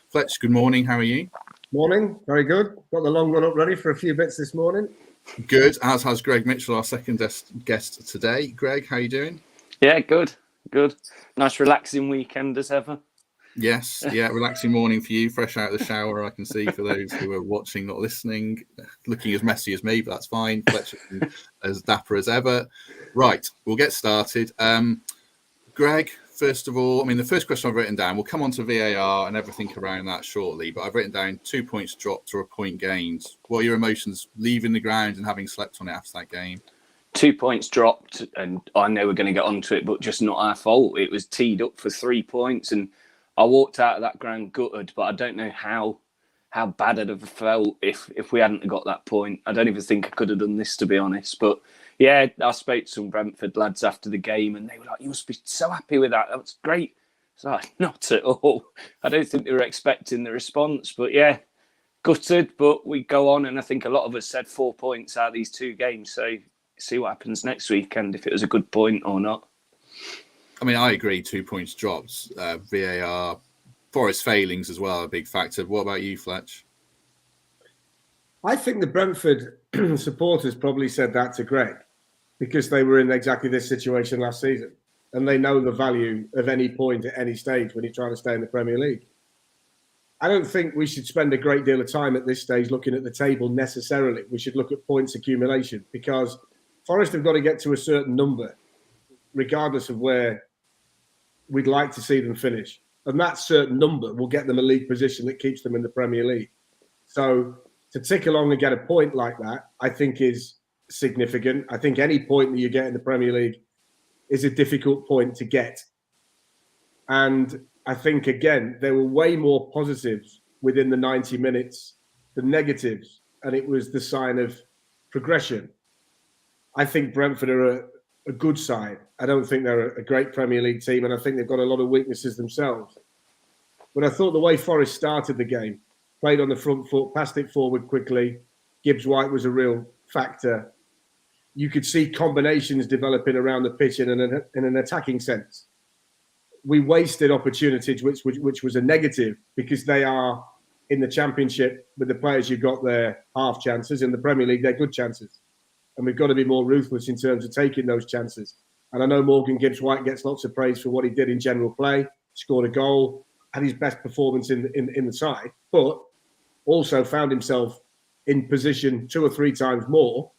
Fletcher, good morning. How are you? Morning. Very good. Got the long run up ready for a few bits this morning. Good, as has Greg Mitchell, our second guest today. Greg, how are you doing? Yeah, good. Nice relaxing weekend as ever. Yes, relaxing morning for you, fresh out of the shower, I can see, for those who are watching, not listening. Looking as messy as me, but that's fine. Fletcher as dapper as ever. Right, we'll get started. Greg, first of all, the first question I've written down, we'll come on to VAR and everything around that shortly, but I've written down 2 points dropped or a point gained. What are your emotions leaving the ground and having slept on it after that game? 2 points dropped, and I know we're going to get onto it, but just not our fault. It was teed up for 3 points, and I walked out of that ground gutted, but I don't know how bad I'd have felt if we hadn't got that point. I don't even think I could have done this, to be honest. But yeah, I spoke to some Brentford lads after the game, and they were like, "You must be so happy with that. That was great." It's like, not at all. I don't think they were expecting the response, but yeah, gutted. But we go on, and I think a lot of us said 4 points out of these 2 games. So see what happens next weekend, if it was a good point or not. I agree. 2 points drops. VAR, Forest failings as well, a big factor. What about you, Fletch? I think the Brentford supporters probably said that to Greg because they were in exactly this situation last season, and they know the value of any point at any stage when you're trying to stay in the Premier League. I don't think we should spend a great deal of time at this stage looking at the table necessarily. We should look at points accumulation, because Forest have got to get to a certain number, regardless of where we'd like to see them finish. And that certain number will get them a league position that keeps them in the Premier League. So to tick along and get a point like that, I think is significant. I think any point that you get in the Premier League is a difficult point to get. And I think, again, there were way more positives within the 90 minutes than negatives. And it was the sign of progression. I think Brentford are a good side. I don't think they're a great Premier League team, and I think they've got a lot of weaknesses themselves. But I thought the way Forest started the game, played on the front foot, passed it forward quickly. Gibbs White was a real factor. You could see combinations developing around the pitch in an attacking sense. We wasted opportunities, which was a negative, because they are in the Championship with the players you got there, half chances. In the Premier League, they're good chances. And we've got to be more ruthless in terms of taking those chances. And I know Morgan Gibbs White gets lots of praise for what he did in general play, scored a goal, had his best performance in the side, but also found himself in position 2 or 3 times more,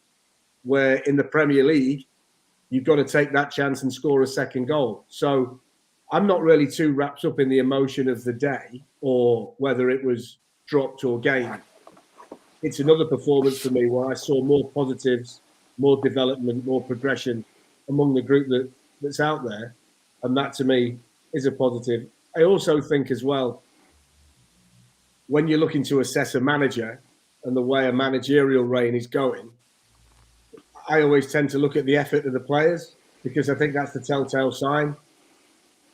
where in the Premier League, you've got to take that chance and score a second goal. So I'm not really too wrapped up in the emotion of the day or whether it was dropped or gained. It's another performance for me where I saw more positives, more development, more progression among the group that's out there. And that, to me, is a positive. I also think as well, when you're looking to assess a manager and the way a managerial reign is going, I always tend to look at the effort of the players, because I think that's the telltale sign.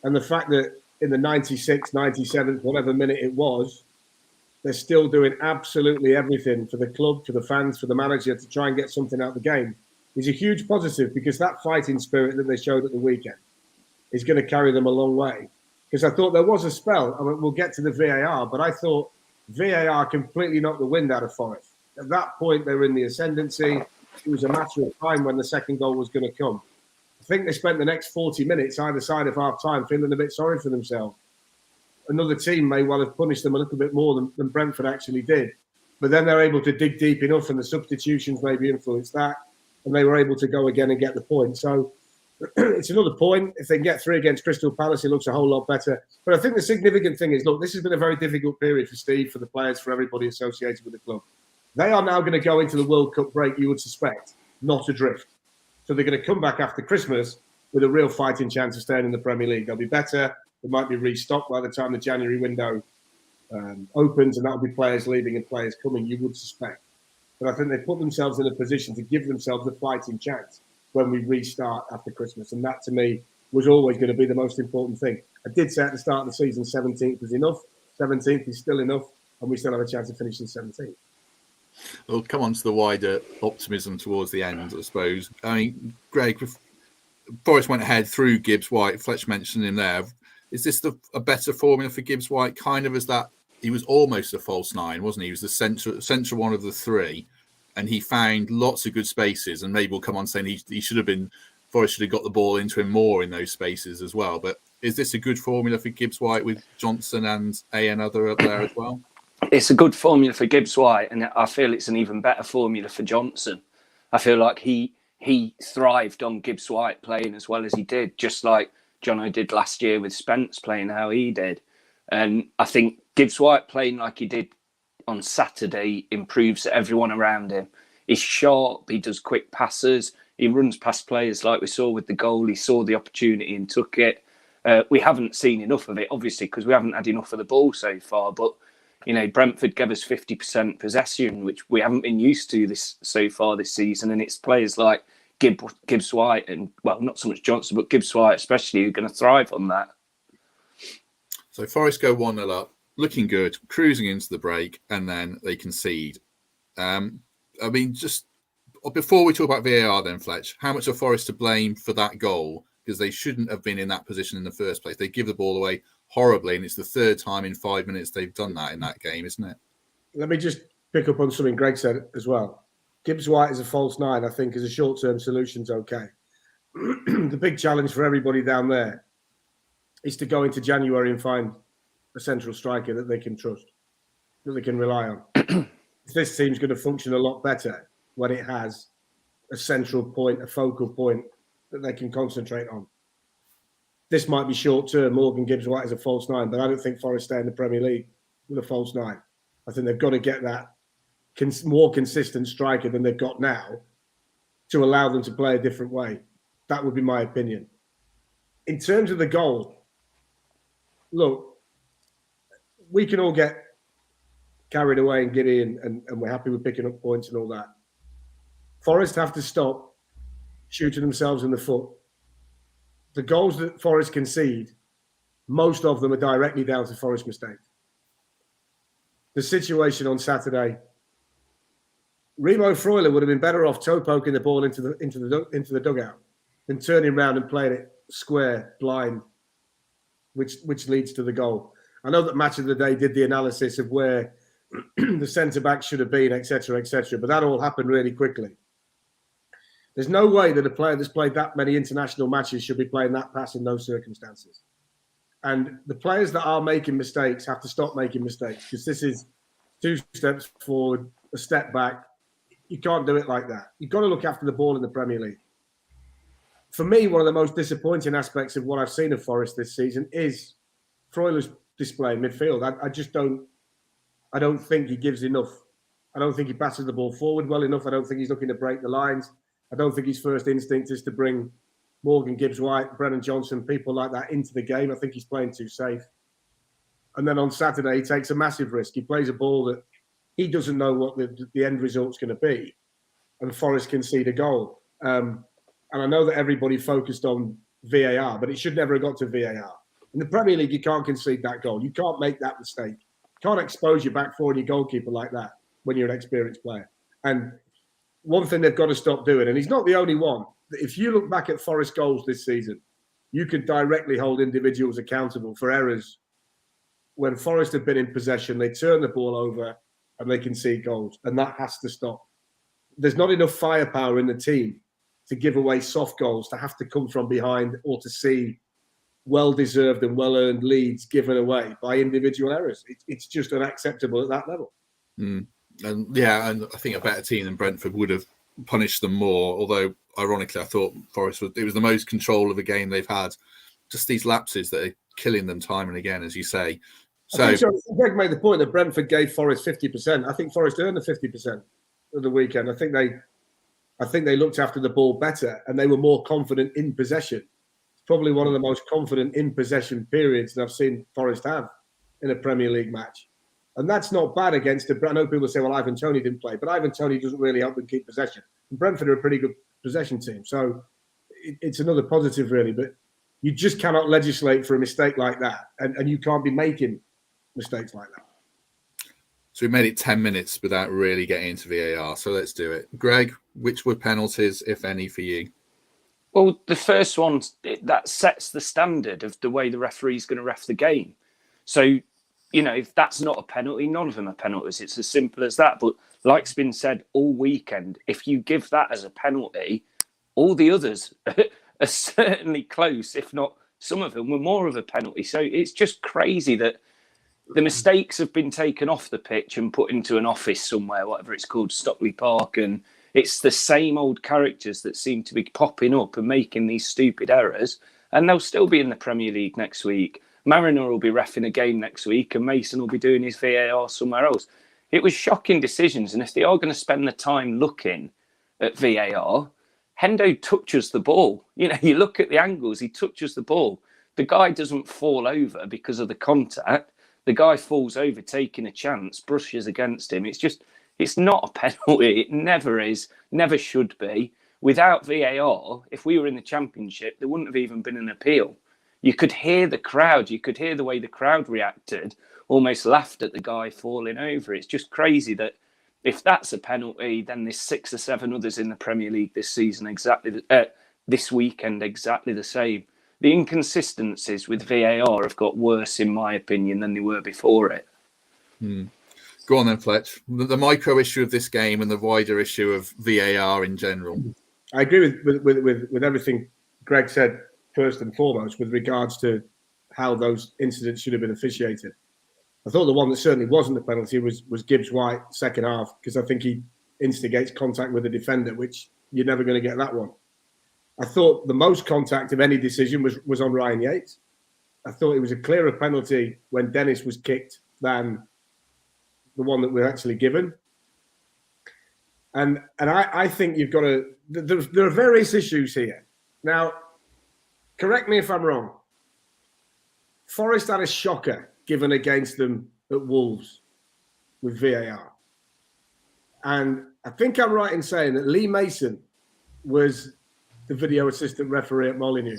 And the fact that in the 96th, 97th, whatever minute it was, they're still doing absolutely everything for the club, for the fans, for the manager to try and get something out of the game is a huge positive, because that fighting spirit that they showed at the weekend is going to carry them a long way. Because I thought there was a spell, we'll get to the VAR, but I thought VAR completely knocked the wind out of Forest. At that point, they were in the ascendancy. It was a matter of time when the second goal was going to come. I think they spent the next 40 minutes either side of half-time feeling a bit sorry for themselves. Another team may well have punished them a little bit more than Brentford actually did. But then they're able to dig deep enough, and the substitutions maybe influenced that, and they were able to go again and get the point. So it's another point. If they can get 3 against Crystal Palace, it looks a whole lot better. But I think the significant thing is, look, this has been a very difficult period for Steve, for the players, for everybody associated with the club. They are now going to go into the World Cup break, you would suspect, not adrift. So they're going to come back after Christmas with a real fighting chance of staying in the Premier League. They'll be better. They might be restocked by the time the January window opens, and that'll be players leaving and players coming, you would suspect. But I think they put themselves in a position to give themselves a fighting chance when we restart after Christmas. And that, to me, was always going to be the most important thing. I did say at the start of the season 17th was enough. 17th is still enough, and we still have a chance of finishing 17th. We'll come on to the wider optimism towards the end, I suppose. Greg, Forest went ahead through Gibbs White. Fletcher mentioned him there. Is this a better formula for Gibbs White? Kind of as that he was almost a false nine, wasn't he? He was the central one of the three, and he found lots of good spaces. And maybe we'll come on saying he should have been. Forest should have got the ball into him more in those spaces as well. But is this a good formula for Gibbs White with Johnson and another up there as well? It's a good formula for Gibbs White, and I feel it's an even better formula for Johnson. I feel like he thrived on Gibbs White playing as well as he did, just like Jono did last year with Spence playing how he did. And I think Gibbs White playing like he did on Saturday improves everyone around him. He's sharp, he does quick passes, he runs past players like we saw with the goal. He saw the opportunity and took it. We haven't seen enough of it, obviously, because we haven't had enough of the ball so far. But, you know, Brentford gave us 50% possession, which we haven't been used to so far this season. And it's players like Gibbs White and, well, not so much Johnson, but Gibbs White especially, who are going to thrive on that. So Forest go 1-0 up, looking good, cruising into the break, and then they concede. I mean, just before we talk about VAR then, Fletch, how much are Forest to blame for that goal? Because they shouldn't have been in that position in the first place. They give the ball away horribly, and it's the third time in 5 minutes they've done that in that game, isn't it? Let me just pick up on something Greg said as well. Gibbs White is a false nine, I think, as a short-term solution's okay. The big challenge for everybody down there is to go into January and find a central striker that they can trust, that they can rely on. This team's going to function a lot better when it has a central point, a focal point that they can concentrate on. This might be short-term. Morgan Gibbs White is a false nine, but I don't think Forest stay in the Premier League with a false nine. I think they've got to get that more consistent striker than they've got now to allow them to play a different way. That would be my opinion. In terms of the goal, look, we can all get carried away and giddy and we're happy with picking up points and all that. Forest have to stop shooting themselves in the foot. The goals that Forest concede, most of them are directly down to Forest mistakes. The situation on Saturday, Remo Freuler would have been better off toe poking the ball into the dugout than turning around and playing it square, blind, which leads to the goal. I know that Match of the Day did the analysis of where the centre-back should have been, etc., but that all happened really quickly. There's no way that a player that's played that many international matches should be playing that pass in those circumstances. And the players that are making mistakes have to stop making mistakes, because this is 2 steps forward, a step back. You can't do it like that. You've got to look after the ball in the Premier League. For me, one of the most disappointing aspects of what I've seen of Forest this season is Freuler's display in midfield. I don't think he gives enough. I don't think he passes the ball forward well enough. I don't think he's looking to break the lines. I don't think his first instinct is to bring Morgan Gibbs White, Brennan Johnson, people like that into the game. I think he's playing too safe. And then on Saturday, he takes a massive risk. He plays a ball that he doesn't know what the end result's going to be. And Forest concede a goal. And I know that everybody focused on VAR, but it should never have got to VAR. In the Premier League, you can't concede that goal. You can't make that mistake. You can't expose your back four and your goalkeeper like that when you're an experienced player. And one thing they've got to stop doing, and he's not the only one. If you look back at Forest goals this season, you could directly hold individuals accountable for errors. When Forest have been in possession, they turn the ball over and they concede goals, and that has to stop. There's not enough firepower in the team to give away soft goals, to have to come from behind, or to see well-deserved and well-earned leads given away by individual errors. It's just unacceptable at that level. And I think a better team than Brentford would have punished them more. Although, ironically, I thought Forest it was the most control of a game they've had. Just these lapses that are killing them time and again, as you say. So Greg made the point that Brentford gave Forest 50%. I think Forest earned the 50% of the weekend. I think they looked after the ball better and they were more confident in possession. It's probably one of the most confident in possession periods that I've seen Forest have in a Premier League match. And that's not bad against I know people say, well, Ivan Toney didn't play, but Ivan Toney doesn't really help them keep possession. And Brentford are a pretty good possession team. So it's another positive, really. But you just cannot legislate for a mistake like that. And you can't be making mistakes like that. So we made it 10 minutes without really getting into VAR. So let's do it. Greg, which were penalties, if any, for you? Well, the first one, that sets the standard of the way the referee's going to ref the game. So, if that's not a penalty, none of them are penalties. It's as simple as that. But like's been said all weekend, if you give that as a penalty, all the others are certainly close, if not some of them were more of a penalty. So it's just crazy that the mistakes have been taken off the pitch and put into an office somewhere, whatever it's called, Stockley Park, and it's the same old characters that seem to be popping up and making these stupid errors, and they'll still be in the Premier League next week. Mariner will be reffing a game next week, and Mason will be doing his VAR somewhere else. It was shocking decisions, and if they are going to spend the time looking at VAR, Hendo touches the ball. You look at the angles, he touches the ball. The guy doesn't fall over because of the contact. The guy falls over taking a chance, brushes against him. It's not a penalty. It never is, never should be. Without VAR, if we were in the Championship, there wouldn't have even been an appeal. You could hear the crowd. You could hear the way the crowd reacted, almost laughed at the guy falling over. It's just crazy that if that's a penalty, then there's 6 or 7 others in the Premier League this season, this weekend, exactly the same. The inconsistencies with VAR have got worse, in my opinion, than they were before it. Go on then, Fletch. The micro issue of this game and the wider issue of VAR in general. I agree with everything Greg said, first and foremost, with regards to how those incidents should have been officiated. I thought the one that certainly wasn't a penalty was Gibbs-White, second half, because I think he instigates contact with the defender, which you're never going to get that one. I thought the most contact of any decision was on Ryan Yates. I thought it was a clearer penalty when Dennis was kicked than the one that we're actually given. And I think you've got to... There are various issues here. Now, correct me if I'm wrong. Forest had a shocker given against them at Wolves with VAR. And I think I'm right in saying that Lee Mason was the video assistant referee at Molineux.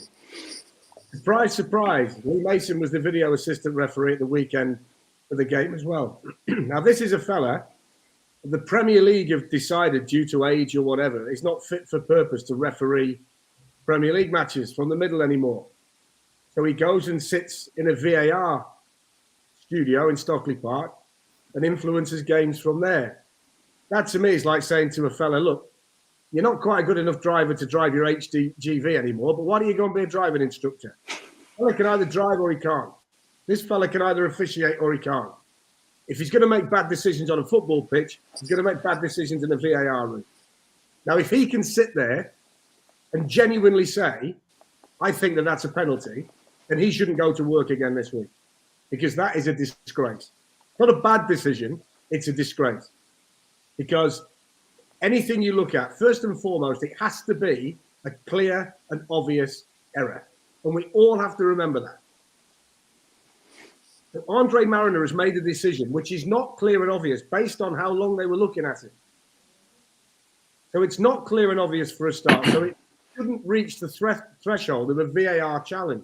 Surprise, surprise. Lee Mason was the video assistant referee at the weekend for the game as well. Now, this is a fella the Premier League have decided, due to age or whatever, it's not fit for purpose to referee Premier League matches from the middle anymore. So he goes and sits in a VAR studio in Stockley Park and influences games from there. That to me is like saying to a fella, look, you're not quite a good enough driver to drive your HGV anymore, but why don't you go and be a driving instructor? Fella can either drive or he can't. This fella can either officiate or he can't. If he's going to make bad decisions on a football pitch, he's going to make bad decisions in a VAR room. Now, if he can sit there and genuinely say, I think that that's a penalty, then he shouldn't go to work again this week, because that is a disgrace. Not a bad decision, it's a disgrace. Because anything you look at, first and foremost, it has to be a clear and obvious error. And we all have to remember that. But Andre Mariner has made a decision which is not clear and obvious based on how long they were looking at it. So it's not clear and obvious for a start. So it shouldn't reach the threshold of a VAR challenge.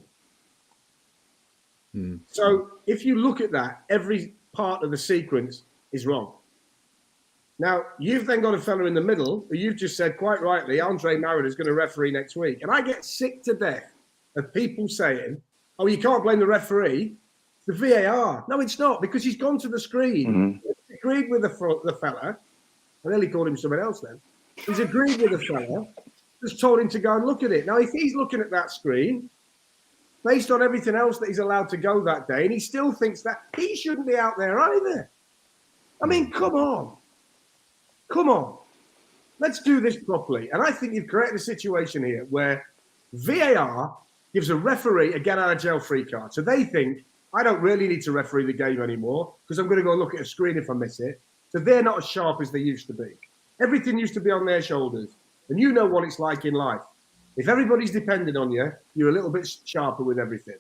So if you look at that, every part of the sequence is wrong. Now, you've then got a fella in the middle who you've just said quite rightly, Andre Mariner is going to referee next week. And I get sick to death of people saying, oh, you can't blame the referee. The VAR. No, it's not, because he's gone to the screen. He's agreed with the fella. I nearly called him something else then. He's agreed with the fella. Just told him to go and look at it. Now, if he's looking at that screen, based on everything else that he's allowed to go that day, and he still thinks that, he shouldn't be out there either. I mean, come on. Come on. Let's do this properly. And I think you've created a situation here where VAR gives a referee a get-out-of-jail-free card. So they think, I don't really need to referee the game anymore because I'm going to go look at a screen if I miss it. So they're not as sharp as they used to be. Everything used to be on their shoulders. And you know what it's like in life. If everybody's dependent on you, you're a little bit sharper with everything.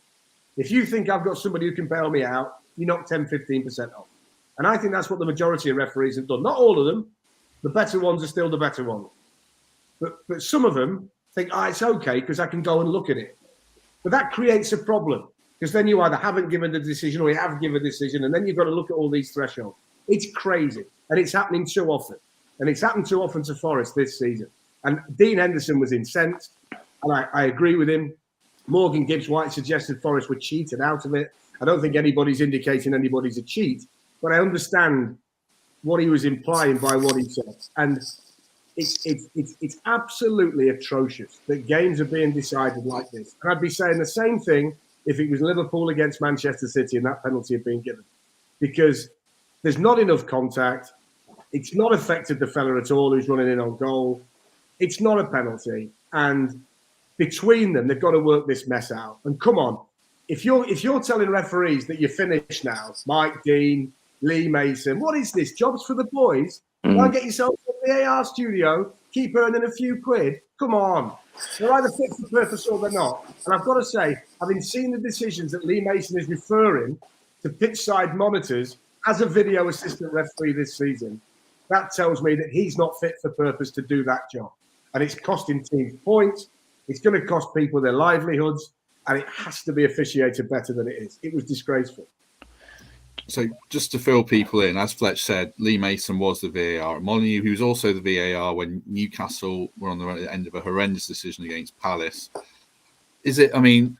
If you think I've got somebody who can bail me out, you knock 10, 15% off. And I think that's what the majority of referees have done. Not all of them. The better ones are still the better ones. But some of them think, it's okay because I can go and look at it. But that creates a problem. Because then you either haven't given the decision or you have given a decision, and then you've got to look at all these thresholds. It's crazy. And it's happening too often. And it's happened too often to Forest this season. And Dean Henderson was incensed. and I agree with him. Morgan Gibbs-White suggested Forest were cheated out of it. I don't think anybody's indicating anybody's a cheat, but I understand what he was implying by what he said. And it's absolutely atrocious that games are being decided like this. And I'd be saying the same thing if it was Liverpool against Manchester City and that penalty had been given. Because there's not enough contact. It's not affected the fella at all who's running in on goal. It's not a penalty. And between them, they've got to work this mess out. And come on, if you're telling referees that you're finished now, Mike Dean, Lee Mason, what is this? Jobs for the boys? Go get yourself a VAR studio, keep earning a few quid. Come on. They're either fit for purpose or they're not. And I've got to say, having seen the decisions that Lee Mason is referring to pitch side monitors as a video assistant referee this season, that tells me that he's not fit for purpose to do that job. And it's costing teams points. It's going to cost people their livelihoods. And it has to be officiated better than it is. It was disgraceful. So just to fill people in, as Fletch said, Lee Mason was the VAR at Molineux, who was also the VAR when Newcastle were on the end of a horrendous decision against Palace. Is it, I mean,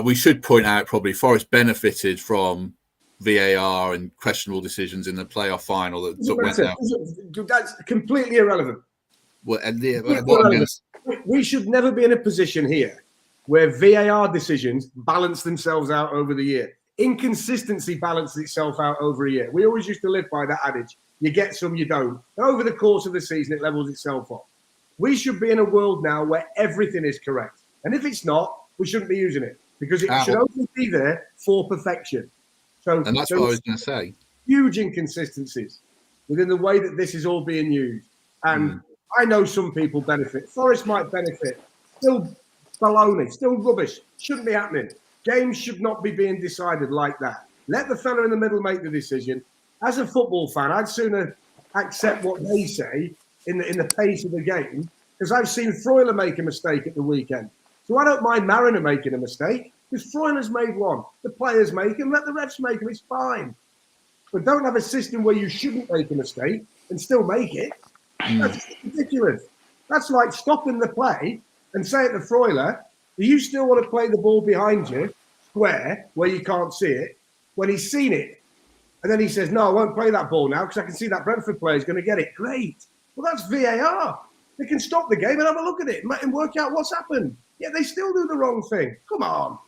we should point out probably Forest benefited from VAR and questionable decisions in the playoff final that went down. That's completely irrelevant. Well, we should never be in a position here where VAR decisions balance themselves out over the year. Inconsistency balances itself out over a year. We always used to live by that adage. You get some, you don't. And over the course of the season, it levels itself off. We should be in a world now where everything is correct. And if it's not, we shouldn't be using it because it should only be there for perfection. So, and that's what I was going to say. Huge inconsistencies within the way that this is all being used. And I know some people benefit. Forest might benefit. Still baloney, still rubbish. Shouldn't be happening. Games should not be being decided like that. Let the fella in the middle make the decision. As a football fan, I'd sooner accept what they say in the pace of the game because I've seen Freuler make a mistake at the weekend. So I don't mind Mariner making a mistake because Freuler's made one. The players make them, let the refs make them. It's fine. But don't have a system where you shouldn't make a mistake and still make it. That's ridiculous. That's like stopping the play and saying to Freuler, do you still want to play the ball behind you, square, where you can't see it, when he's seen it? And then he says, no, I won't play that ball now because I can see that Brentford player is going to get it. Great. Well, that's VAR. They can stop the game and have a look at it and work out what's happened. Yet they still do the wrong thing. Come on.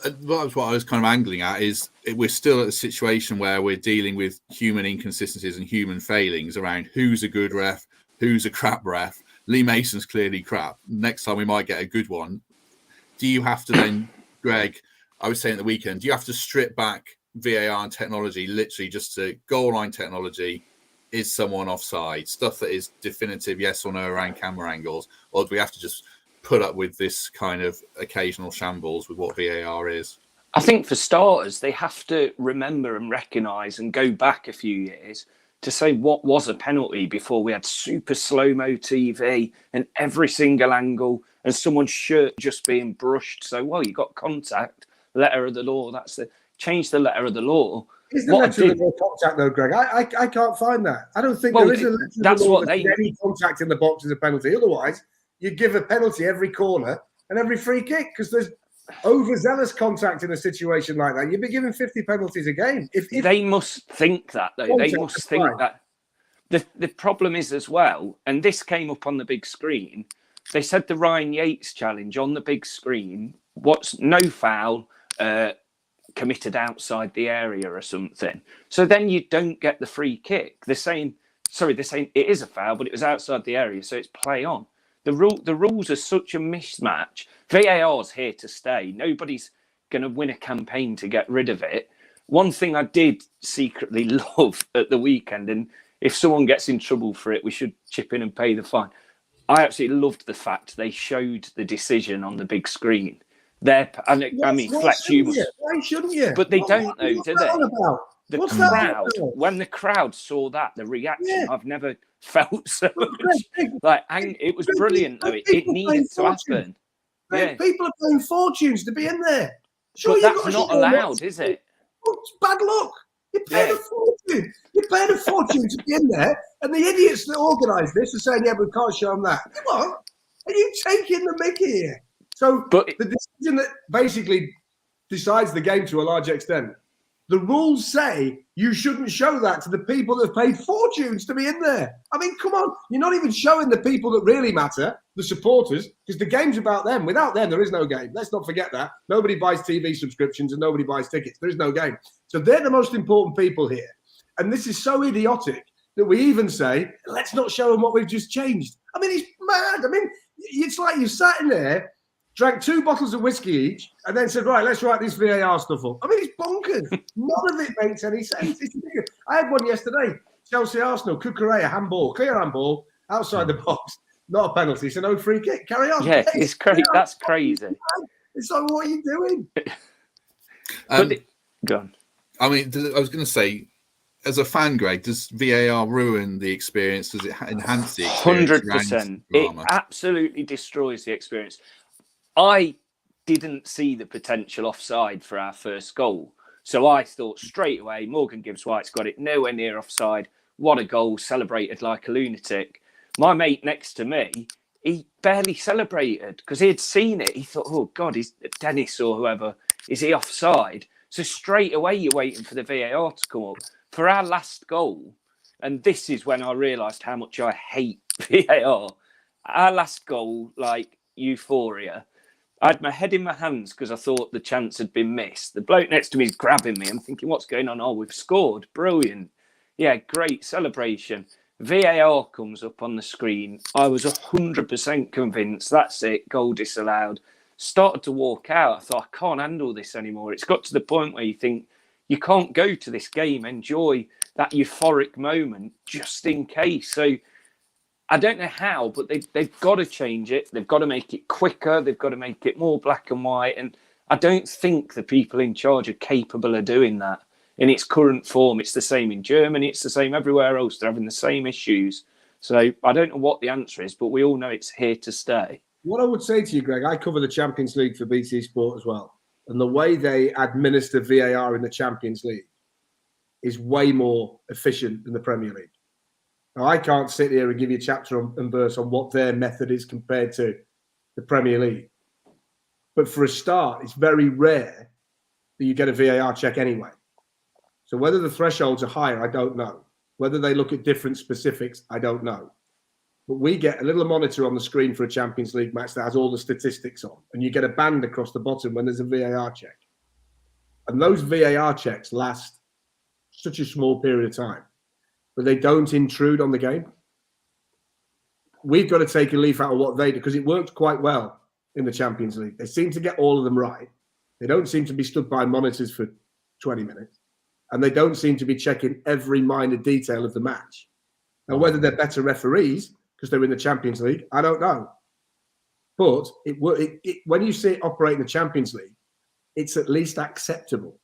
That's what I was kind of angling at is we're still at a situation where we're dealing with human inconsistencies and human failings around who's a good ref, who's a crap ref. Lee Mason's clearly crap. Next time we might get a good one. Do you have to then, Greg, I was saying at the weekend, do you have to strip back VAR and technology literally just to goal line technology? Is someone offside? Stuff that is definitive yes or no around camera angles? Or do we have to just put up with this kind of occasional shambles with what VAR is? I think for starters, they have to remember and recognise and go back a few years to say what was a penalty before we had super slow-mo TV and every single angle and someone's shirt just being brushed. So, well, you got contact, letter of the law. Change the letter of the law. Is the letter of the law contact though, Greg? I can't find that. I don't think there is a letter of the law that any contact in the box is a penalty. Otherwise, you give a penalty every corner and every free kick because there's overzealous contact in a situation like that. You'd be giving 50 penalties a game. If they must think that, though. They must think that. The problem is as well, and this came up on the big screen, they said the Ryan Yates challenge on the big screen, what's no foul committed outside the area or something. So then you don't get the free kick. They're saying it is a foul, but it was outside the area, so it's play on. The rules are such a mismatch. VAR's here to stay. Nobody's going to win a campaign to get rid of it. One thing I did secretly love at the weekend, and if someone gets in trouble for it, we should chip in and pay the fine. I absolutely loved the fact they showed the decision on the big screen. Fletcher, why shouldn't you? But they don't know, do they? When the crowd saw that, the reaction, I've never felt so much. It was brilliant, though. It needed to happen. People are paying fortunes to be in there. Sure, but that's not allowed, is it? It's bad luck. You're paying a fortune. You're paying a fortune to be in there, and the idiots that organise this are saying, "Yeah, we can't show them that." Come on, Are you taking the mickey here? So the decision that basically decides the game to a large extent, the rules say you shouldn't show that to the people that have paid fortunes to be in there. I mean, come on. You're not even showing the people that really matter, the supporters, because the game's about them. Without them, there is no game. Let's not forget that. Nobody buys TV subscriptions and nobody buys tickets. There is no game. So they're the most important people here. And this is so idiotic that we even say, let's not show them what we've just changed. I mean, it's mad. I mean, it's like you sat in there, drank 2 bottles of whiskey each, and then said, right, let's write this VAR stuff up. I mean, it's bonkers. None of it makes any sense. It's ridiculous. I had one yesterday. Chelsea Arsenal, Cucurella, handball, clear handball, outside the box. Not a penalty, so no free kick. Carry on. Yeah, it's crazy. That's crazy. It's like, what are you doing? Go on. I mean, I was going to say, as a fan, Greg, does VAR ruin the experience? Does it enhance the experience? 100%. It absolutely destroys the experience. I didn't see the potential offside for our first goal. So I thought straight away, Morgan Gibbs-White's got it nowhere near offside. What a goal, celebrated like a lunatic. My mate next to me, he barely celebrated because he had seen it. He thought, oh, God, is Dennis or whoever, is he offside? So straight away, you're waiting for the VAR to come up. For our last goal, and this is when I realised how much I hate VAR, our last goal, like euphoria, I had my head in my hands because I thought the chance had been missed. The bloke next to me is grabbing me. I'm thinking, what's going on? Oh, we've scored. Brilliant. Yeah, great celebration. VAR comes up on the screen. I was 100% convinced that's it. Goal disallowed. Started to walk out. I thought, I can't handle this anymore. It's got to the point where you think, you can't go to this game, enjoy that euphoric moment just in case. So I don't know how, but they've got to change it. They've got to make it quicker. They've got to make it more black and white. And I don't think the people in charge are capable of doing that in its current form. It's the same in Germany. It's the same everywhere else. They're having the same issues. So I don't know what the answer is, but we all know it's here to stay. What I would say to you, Greg, I cover the Champions League for BT Sport as well. And the way they administer VAR in the Champions League is way more efficient than the Premier League. Now, I can't sit here and give you a chapter and verse on what their method is compared to the Premier League. But for a start, it's very rare that you get a VAR check anyway. So whether the thresholds are higher, I don't know. Whether they look at different specifics, I don't know. But we get a little monitor on the screen for a Champions League match that has all the statistics on. And you get a band across the bottom when there's a VAR check. And those VAR checks last such a small period of time. But they don't intrude on the game. We've got to take a leaf out of what they do because it worked quite well in the Champions League. They seem to get all of them right. They don't seem to be stood by monitors for 20 minutes. And they don't seem to be checking every minor detail of the match. Now, whether they're better referees because they're in the Champions League, I don't know. But when you see it operate in the Champions League, it's at least acceptable.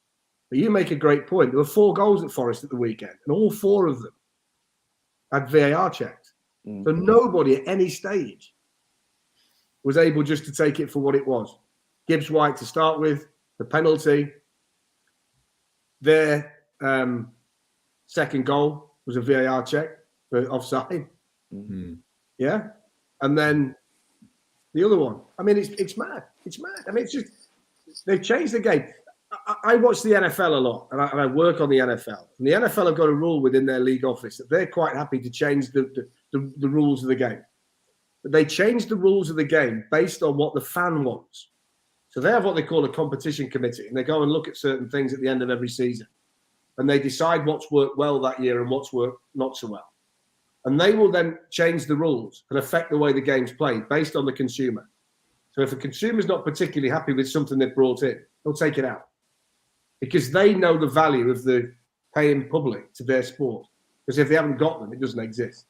But you make a great point. There were 4 goals at Forest at the weekend, and all 4 of them had VAR checks. So nobody at any stage was able just to take it for what it was. Gibbs-White to start with, the penalty. Their second goal was a VAR check for offside. Mm-hmm. Yeah. And then the other one. I mean, it's mad. It's mad. I mean, it's just, they've changed the game. I watch the NFL a lot, and I work on the NFL. And the NFL have got a rule within their league office that they're quite happy to change the rules of the game. But they change the rules of the game based on what the fan wants. So they have what they call a competition committee, and they go and look at certain things at the end of every season. And they decide what's worked well that year and what's worked not so well. And they will then change the rules and affect the way the game's played based on the consumer. So if a consumer's not particularly happy with something they've brought in, they'll take it out. Because they know the value of the paying public to their sport. Because if they haven't got them, it doesn't exist.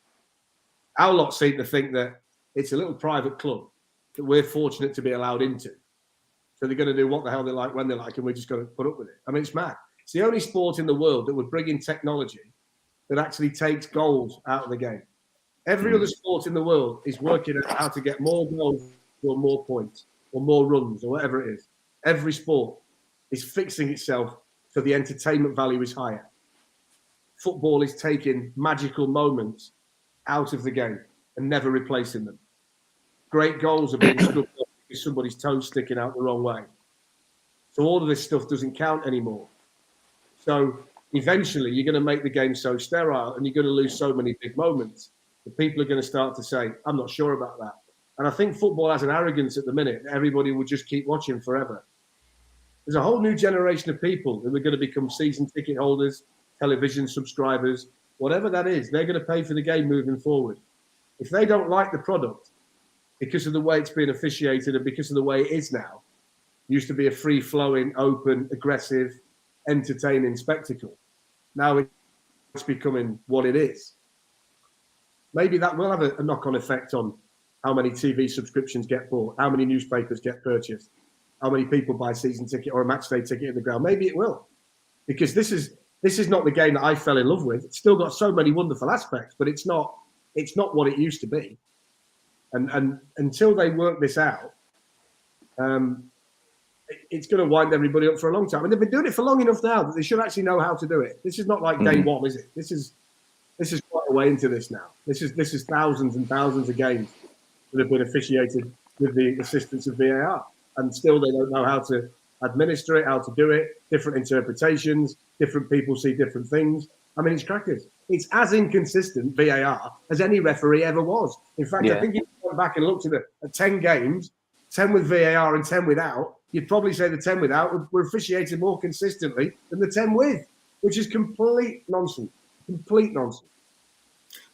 Our lot seem to think that it's a little private club that we're fortunate to be allowed into. So they're going to do what the hell they like, when they like, and we're just going to put up with it. I mean, it's mad. It's the only sport in the world that would bring in technology that actually takes goals out of the game. Every other sport in the world is working out how to get more goals or more points or more runs or whatever it is. Every sport is fixing itself so the entertainment value is higher. Football is taking magical moments out of the game and never replacing them. Great goals are being scrubbed off because somebody's toes sticking out the wrong way. So all of this stuff doesn't count anymore. So eventually you're going to make the game so sterile and you're going to lose so many big moments that people are going to start to say, I'm not sure about that. And I think football has an arrogance at the minute. Everybody will just keep watching forever. There's a whole new generation of people who are going to become season ticket holders, television subscribers, whatever that is. They're going to pay for the game moving forward. If they don't like the product because of the way it's been officiated and because of the way it is now, it used to be a free-flowing, open, aggressive, entertaining spectacle. Now it's becoming what it is. Maybe that will have a knock-on effect on how many TV subscriptions get bought, how many newspapers get purchased, how many people buy a season ticket or a match day ticket in the ground. Maybe it will, because this is not the game that I fell in love with. It's still got so many wonderful aspects, but it's not what it used to be. And until they work this out, it's going to wind everybody up for a long time. And they've been doing it for long enough now that they should actually know how to do it. This is not like day one, is it? This is quite a way into this now. This is thousands and thousands of games that have been officiated with the assistance of VAR, and still they don't know how to administer it, how to do it. Different interpretations, different people see different things. I mean, it's crackers. It's as inconsistent VAR as any referee ever was. In fact, I think if you went back and looked at 10 games, 10 with VAR and 10 without, you'd probably say the 10 without were officiated more consistently than the 10 with, which is complete nonsense. Complete nonsense.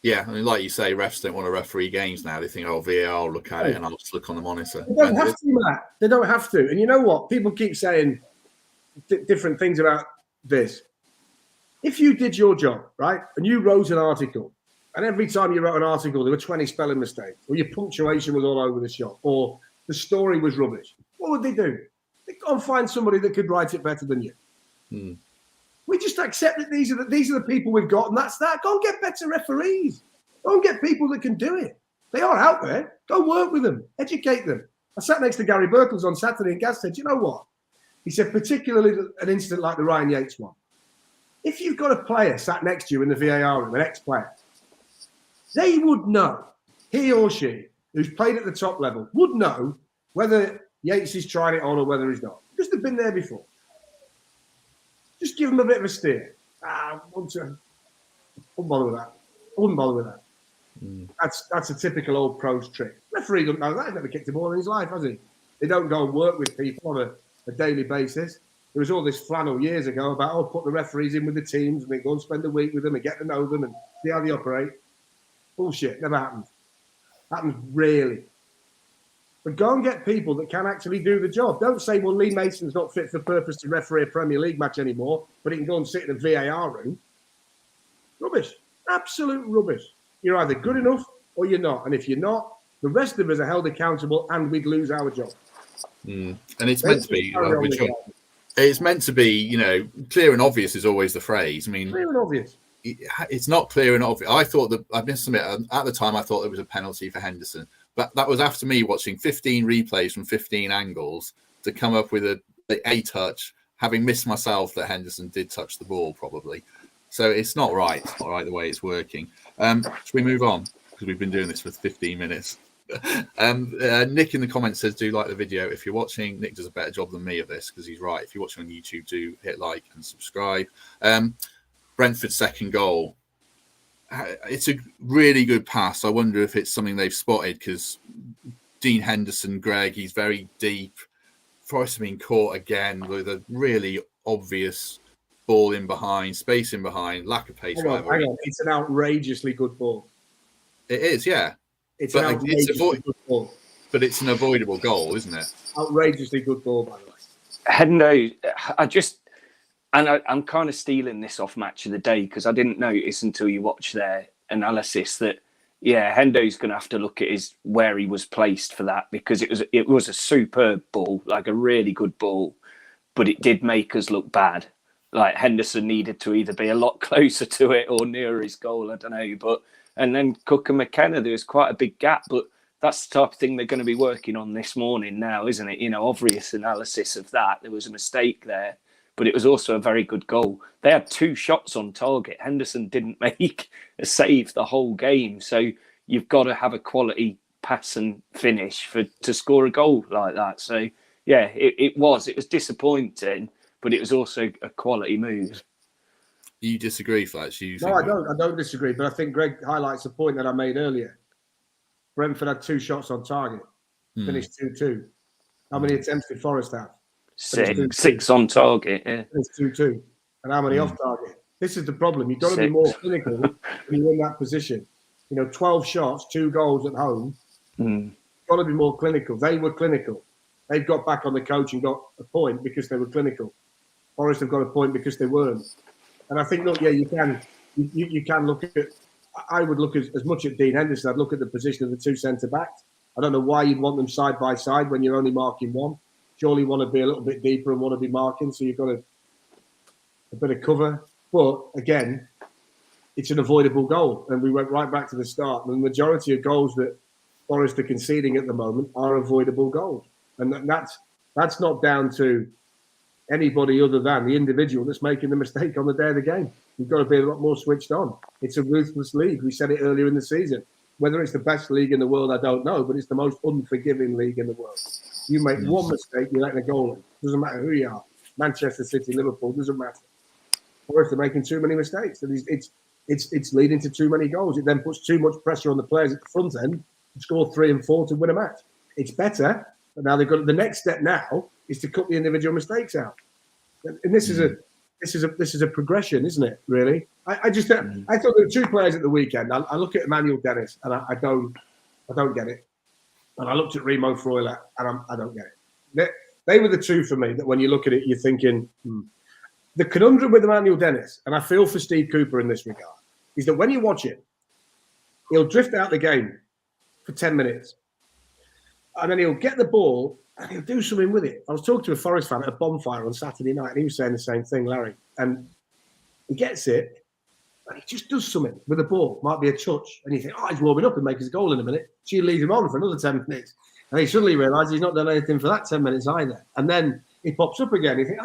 Yeah, I mean, like you say, refs don't want to referee games now. They think, oh, VAR will look at it and I'll just look on the monitor. They don't have to, Matt. They don't have to. And you know what? People keep saying different things about this. If you did your job, right, and you wrote an article, and every time you wrote an article, there were 20 spelling mistakes, or your punctuation was all over the shop, or the story was rubbish, what would they do? They'd go and find somebody that could write it better than you. We just accept that these are the people we've got, and that's that. Go and get better referees. Go and get people that can do it. They are out there. Go work with them. Educate them. I sat next to Gary Birkles on Saturday, and Gaz said, you know what? He said, particularly an incident like the Ryan Yates one. If you've got a player sat next to you in the VAR room, an ex-player, they would know, he or she, who's played at the top level, would know whether Yates is trying it on or whether he's not. Because they've been there before. Just give them a bit of a steer. I wouldn't bother with that. I wouldn't bother with that. That's a typical old pros trick. Referee doesn't know that. He's never kicked a ball in his life, has he? They don't go and work with people on a daily basis. There was all this flannel years ago about, put the referees in with the teams and then go and spend a week with them and get to know them and see how they operate. Bullshit. Never happens. Happens rarely. But go and get people that can actually do the job. Don't say, well, Lee Mason's not fit for purpose to referee a Premier League match anymore, but he can go and sit in a VAR room. Rubbish. Absolute rubbish. You're either good enough or you're not. And if you're not, the rest of us are held accountable and we'd lose our job. And it's meant to be, it's meant to be, clear and obvious is always the phrase. I mean, clear and obvious. It's not clear and obvious. I thought that, I must admit, at the time, I thought there was a penalty for Henderson. But that was after me watching 15 replays from 15 angles to come up with a touch, having missed myself that Henderson did touch the ball, probably. So it's not right. It's not right the way it's working. Should we move on? Because we've been doing this for 15 minutes. Nick in the comments says, do like the video. If you're watching, Nick does a better job than me of this because he's right. If you're watching on YouTube, do hit like and subscribe. Brentford's second goal. It's a really good pass. I wonder if it's something they've spotted because Dean Henderson, Greg, he's very deep. Forest have been caught again with a really obvious ball in behind, space in behind, lack of pace. Hang on. It's an outrageously good ball. It is, yeah. It's an outrageously good ball. But it's an avoidable goal, isn't it? Outrageously good ball, by the way. Hendo, I'm kind of stealing this off Match of the Day because I didn't notice until you watch their analysis that, Hendo's going to have to look at where he was placed for that because it was a superb ball, like a really good ball, but it did make us look bad. Like Henderson needed to either be a lot closer to it or nearer his goal, I don't know. And then Cook and McKenna, there was quite a big gap, but that's the type of thing they're going to be working on this morning now, isn't it? Obvious analysis of that. There was a mistake there. But it was also a very good goal. They had 2 shots on target. Henderson didn't make a save the whole game. So you've got to have a quality pass and finish to score a goal like that. So yeah, it was disappointing, but it was also a quality move. You disagree, Fletch? No, I don't disagree, but I think Greg highlights a point that I made earlier. Brentford had 2 shots on target, finished 2-2. How many attempts did Forest have? 6 on target, yeah. It's 2-2. And how many off target? This is the problem. You've got to be more clinical when you're in that position. 12 shots, 2 goals at home. You've got to be more clinical. They were clinical. They've got back on the coach and got a point because they were clinical. Forest have got a point because they weren't. And I think, look, yeah, you can look at. I would look as much at Dean Henderson. I'd look at the position of the 2 centre backs. I don't know why you'd want them side by side when you're only marking one. Surely you want to be a little bit deeper and want to be marking, so you've got a bit of cover. But again, it's an avoidable goal, and we went right back to the start. The majority of goals that Forest are conceding at the moment are avoidable goals, and that's not down to anybody other than the individual that's making the mistake on the day of the game. You've got to be a lot more switched on. It's a ruthless league. We said it earlier in the season. Whether it's the best league in the world, I don't know, but it's the most unforgiving league in the world. You make one mistake, you're letting a goal in. Doesn't matter who you are. Manchester City, Liverpool, doesn't matter. Forest are making too many mistakes, and it's leading to too many goals. It then puts too much pressure on the players at the front end to score 3 and 4 to win a match. It's better, but now they've got the next step. Now is to cut the individual mistakes out, and this is a progression, isn't it? Really, I thought there were 2 players at the weekend. I look at Emmanuel Dennis, and I don't get it, and I looked at Remo Freuler, and I don't get it. They were the 2 for me that when you look at it, you're thinking. The conundrum with Emmanuel Dennis, and I feel for Steve Cooper in this regard, is that when you watch it, he'll drift out the game for 10 minutes. And then he'll get the ball and he'll do something with it. I was talking to a Forest fan at a bonfire on Saturday night, and he was saying the same thing, Larry. And he gets it, and he just does something with the ball. Might be a touch. And you think, he's warming up and makes his goal in a minute. She leaves him on for another 10 minutes. And he suddenly realises he's not done anything for that 10 minutes either. And then he pops up again. You think,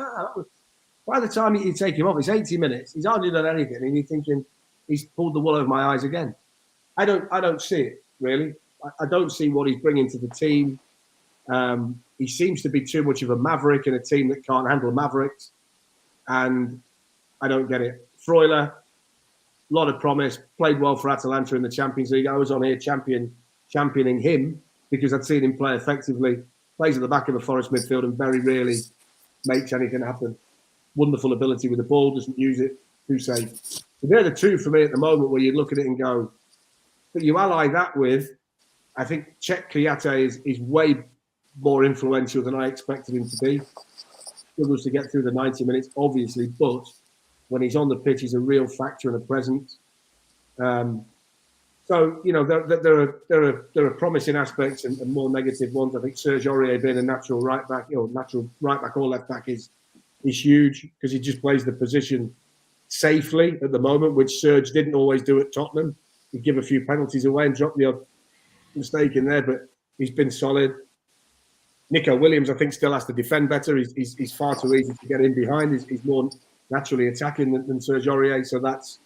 by the time you take him off, it's 80 minutes. He's hardly done anything, and you're thinking he's pulled the wool over my eyes again. I don't see it really. I don't see what he's bringing to the team. He seems to be too much of a maverick in a team that can't handle mavericks, and I don't get it. Freuler, a lot of promise, played well for Atalanta in the Champions League. I was on here championing him because I'd seen him play effectively. Plays at the back of the Forest midfield and very rarely makes anything happen. Wonderful ability with the ball, doesn't use it, too safe. So they're the 2 for me at the moment where you look at it and go, but you ally that with, I think Czech Kouyaté is way more influential than I expected him to be. Struggles to get through the 90 minutes, obviously, but when he's on the pitch, he's a real factor and a presence. So, there are promising aspects and more negative ones. I think Serge Aurier being a natural right back or left back is huge because he just plays the position safely at the moment, which Serge didn't always do at Tottenham. He'd give a few penalties away and drop the odd mistake in there, but he's been solid. Nico Williams, I think, still has to defend better. He's far too easy to get in behind. He's more naturally attacking than Serge Aurier, so that's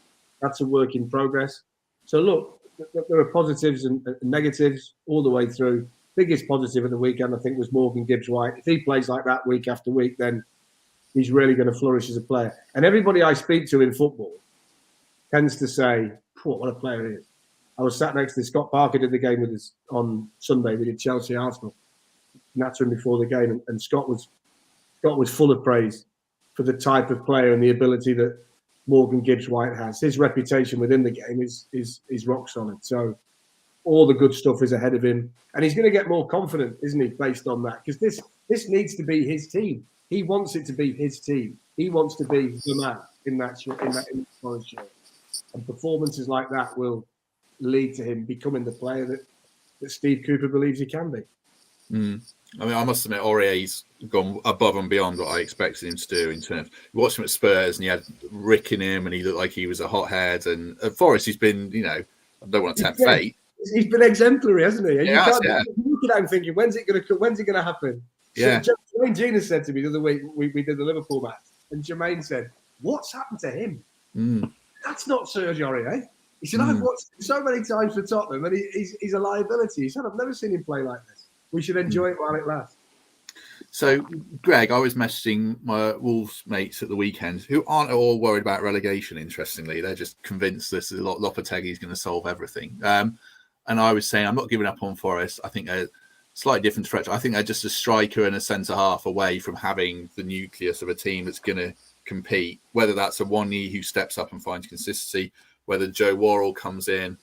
a work in progress. So look, there are positives and negatives all the way through. Biggest positive at the weekend, I think, was Morgan Gibbs-White. If he plays like that week after week, then he's really going to flourish as a player. And everybody I speak to in football tends to say, what a player he is. I was sat next to Scott Parker, did the game with us on Sunday. We did Chelsea-Arsenal. Nattering before the game, and Scott was full of praise for the type of player and the ability that Morgan Gibbs-White has. His reputation within the game is rock solid. So all the good stuff is ahead of him. And he's going to get more confident, isn't he, based on that? Because this needs to be his team. He wants it to be his team. He wants to be the man in that Forest shirt. And performances like that will lead to him becoming the player that Steve Cooper believes he can be. I mean, I must admit, Aurier's gone above and beyond what I expected him to do in terms. You watched him at Spurs and he had Rick in him and he looked like he was a hothead. And at Forest, he's been, I don't want to tempt fate. He's been exemplary, hasn't he? And you look at him thinking, when's it going to happen? Yeah. So Jermaine Gina said to me the other week, we did the Liverpool match, and Jermaine said, what's happened to him? That's not Serge Aurier. He said, I've watched him so many times for Tottenham, and he's a liability. He said, I've never seen him play like this. We should enjoy it while it lasts. So, Greg, I was messaging my Wolves mates at the weekend who aren't at all worried about relegation, interestingly. They're just convinced this is Lopetegui's going to solve everything. And I was saying, I'm not giving up on Forest. I think they're slightly different to Fletcher. I think they're just a striker and a centre-half away from having the nucleus of a team that's going to compete, whether that's a Wanye who steps up and finds consistency, whether Joe Worrell comes in,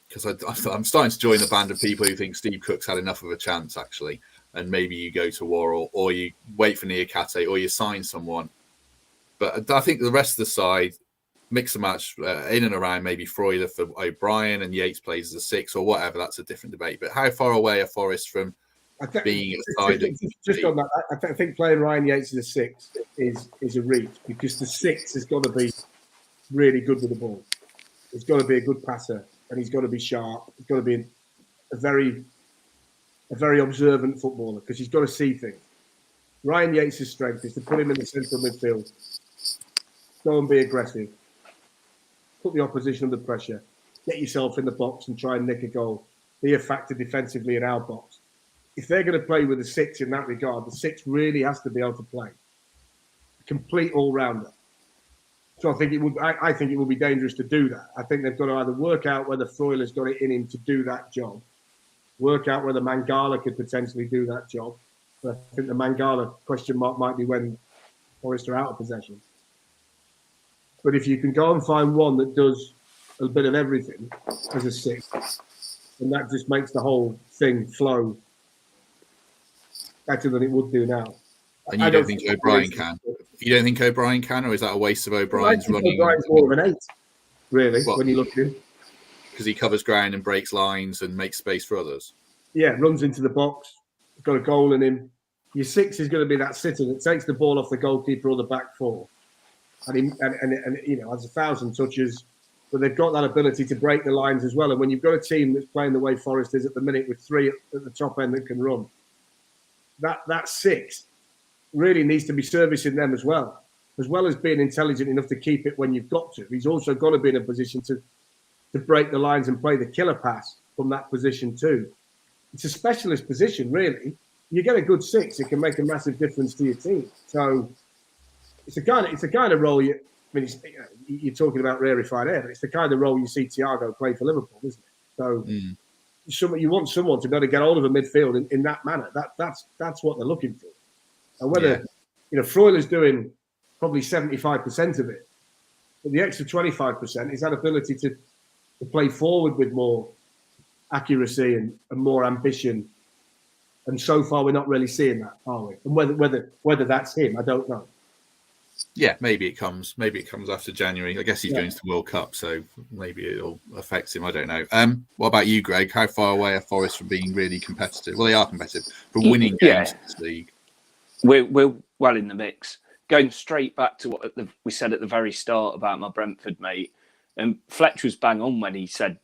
because I'm starting to join the band of people who think Steve Cook's had enough of a chance, actually. And maybe you go to Worrell, or you wait for Niakate, or you sign someone. But I think the rest of the side, mix and match in and around maybe Freuler for O'Brien and Yates plays as a 6 or whatever. That's a different debate. But how far away are Forest from being a side? Just on that, I think playing Ryan Yates as a 6 is a reach, because the 6 has got to be really good with the ball. He's got to be a good passer, and he's got to be sharp. He's got to be a very observant footballer, because he's got to see things. Ryan Yates' strength is to put him in the central midfield, go and be aggressive, put the opposition under pressure, get yourself in the box and try and nick a goal, be a factor defensively in our box. If they're going to play with a 6 in that regard, the 6 really has to be able to play. A complete all-rounder. So I think it would be dangerous to do that. I think they've got to either work out whether Freuler's got it in him to do that job, work out whether Mangala could potentially do that job. But I think the Mangala question mark might be when Forest are out of possession. But if you can go and find one that does a bit of everything as a 6, then that just makes the whole thing flow better than it would do now. And you don't think O'Brien can? You don't think O'Brien can, or is that a waste of O'Brien's running? O'Brien's more of an 8, really, when you look at him. Because he covers ground and breaks lines and makes space for others. Yeah, runs into the box, got a goal in him. Your 6 is going to be that sitter that takes the ball off the goalkeeper or the back 4, and you know, has 1,000 touches, but they've got that ability to break the lines as well. And when you've got a team that's playing the way Forest is at the minute, with 3 at the top end that can run, that 6 really needs to be servicing them as well as being intelligent enough to keep it when you've got to. He's also got to be in a position to break the lines and play the killer pass from that position too. It's a specialist position, really. You get a good 6, it can make a massive difference to your team. So it's the kind of role you're talking about rarefied air, but it's the kind of role you see Thiago play for Liverpool, isn't it? So you want someone to be able to get hold of a midfield in that manner. That's what they're looking for. And whether Freuler's doing probably 75% of it, but the extra 25% is that ability to play forward with more accuracy and more ambition. And so far, we're not really seeing that, are we? And whether that's him, I don't know. Yeah, maybe it comes after January. I guess he's going to the World Cup, so maybe it'll affect him. I don't know. What about you, Greg? How far away are Forest from being really competitive? Well, they are competitive, from winning games in this league. We're well in the mix. Going straight back to what we said at the very start about my Brentford mate, and Fletcher was bang on when he said,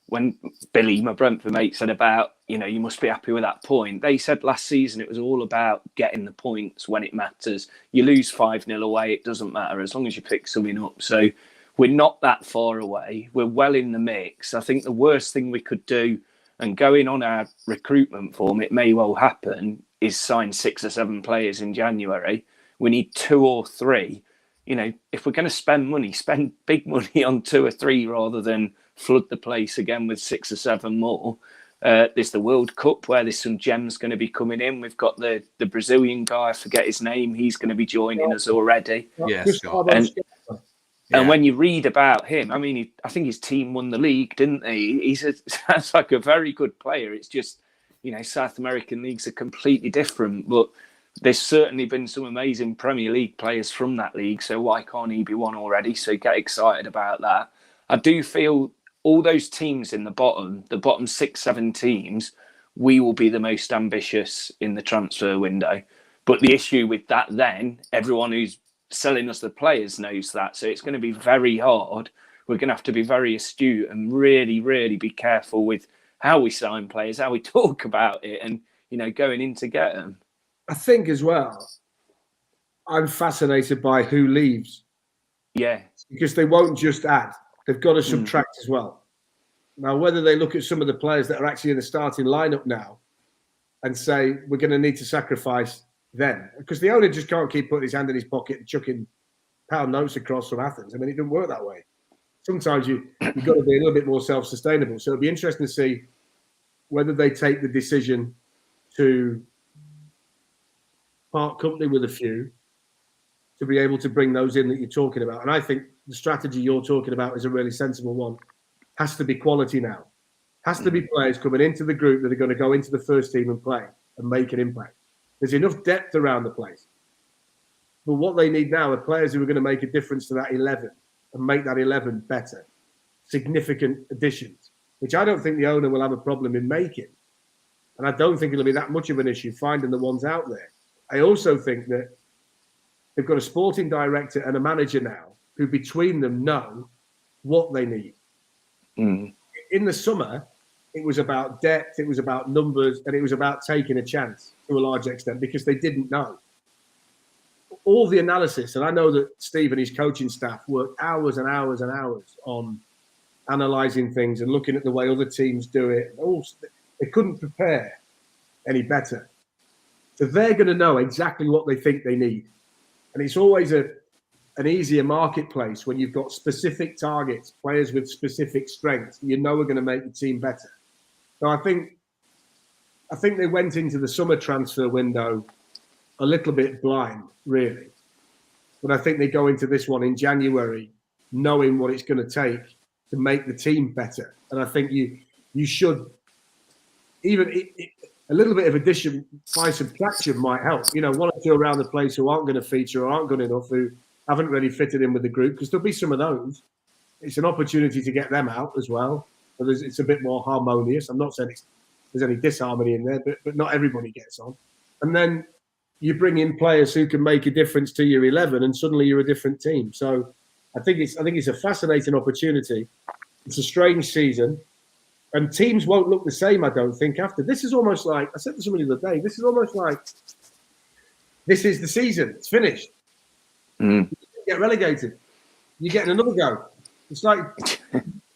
when Billy, my Brentford mate, said about, you must be happy with that point. They said last season it was all about getting the points when it matters. You lose 5-0 away, it doesn't matter as long as you pick something up. So we're not that far away. We're well in the mix. I think the worst thing we could do, and going on our recruitment form, it may well happen, is sign 6 or 7 players in January. We need 2 or 3. If we're going to spend money, spend big money on 2 or 3 rather than flood the place again with 6 or 7 more. There's the World Cup where there's some gems going to be coming in. We've got the Brazilian guy, I forget his name. He's going to be joining us already. Yes, and when you read about him, I mean, I think his team won the league, didn't he? Sounds like a very good player. It's just, South American leagues are completely different. But there's certainly been some amazing Premier League players from that league. So why can't he be one already? So get excited about that. I do feel all those teams in the bottom 6, 7 teams, we will be the most ambitious in the transfer window. But the issue with that then, everyone who's selling us the players knows that. So it's going to be very hard. We're going to have to be very astute and really, really be careful with how we sign players, how we talk about it, and, going in to get them. I think as well, I'm fascinated by who leaves. Yeah. Because they won't just add. they've got to subtract as well. Now, whether they look at some of the players that are actually in the starting lineup now and say, we're going to need to sacrifice them, because the owner just can't keep putting his hand in his pocket and chucking pound notes across from Athens. I mean, it doesn't work that way. Sometimes you've got to be a little bit more self-sustainable. So it'll be interesting to see whether they take the decision to part company with a few to be able to bring those in that you're talking about. And I think the strategy you're talking about is a really sensible one. Has to be quality now. Has to be players coming into the group that are going to go into the first team and play and make an impact. There's enough depth around the place. But what they need now are players who are going to make a difference to that 11 and make that 11 better. Significant additions, which I don't think the owner will have a problem in making. And I don't think it'll be that much of an issue finding the ones out there. I also think that they've got a sporting director and a manager now who between them know what they need. In the summer, it was about depth, it was about numbers, and it was about taking a chance to a large extent because they didn't know. All the analysis, and I know that Steve and his coaching staff worked hours and hours and hours on analysing things and looking at the way other teams do it. They couldn't prepare any better. So they're going to know exactly what they think they need. And it's always an easier marketplace when you've got specific targets, players with specific strengths that you know are going to make the team better. So I think they went into the summer transfer window a little bit blind, really. But I think they go into this one in January knowing what it's going to take to make the team better. And I think you should, even a little bit of addition by subtraction might help. You know, one or two around the place who aren't going to feature or aren't good enough, who haven't really fitted in with the group, because there'll be some of those. It's an opportunity to get them out as well. So it's a bit more harmonious. I'm not saying there's any disharmony in there, but not everybody gets on. And then you bring in players who can make a difference to your 11, and suddenly you're a different team. So I think it's a fascinating opportunity. It's a strange season, and teams won't look the same, I don't think, after. This is almost like, I said to somebody the other day, this is almost like this is the season. It's finished. You get relegated. You're getting another go. It's like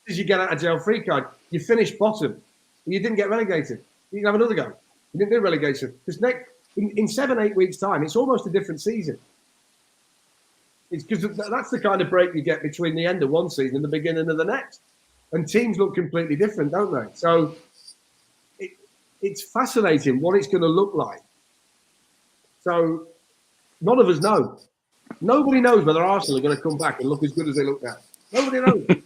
as you get out of jail free card, you finish bottom. You didn't get relegated. You can have another go. You didn't do relegation. Because in 7-8 weeks' time, it's almost a different season. It's because that's the kind of break you get between the end of one season and the beginning of the next. And teams look completely different, don't they? So it's fascinating what it's going to look like. So none of us know. Nobody knows whether Arsenal are going to come back and look as good as they look now. Nobody knows.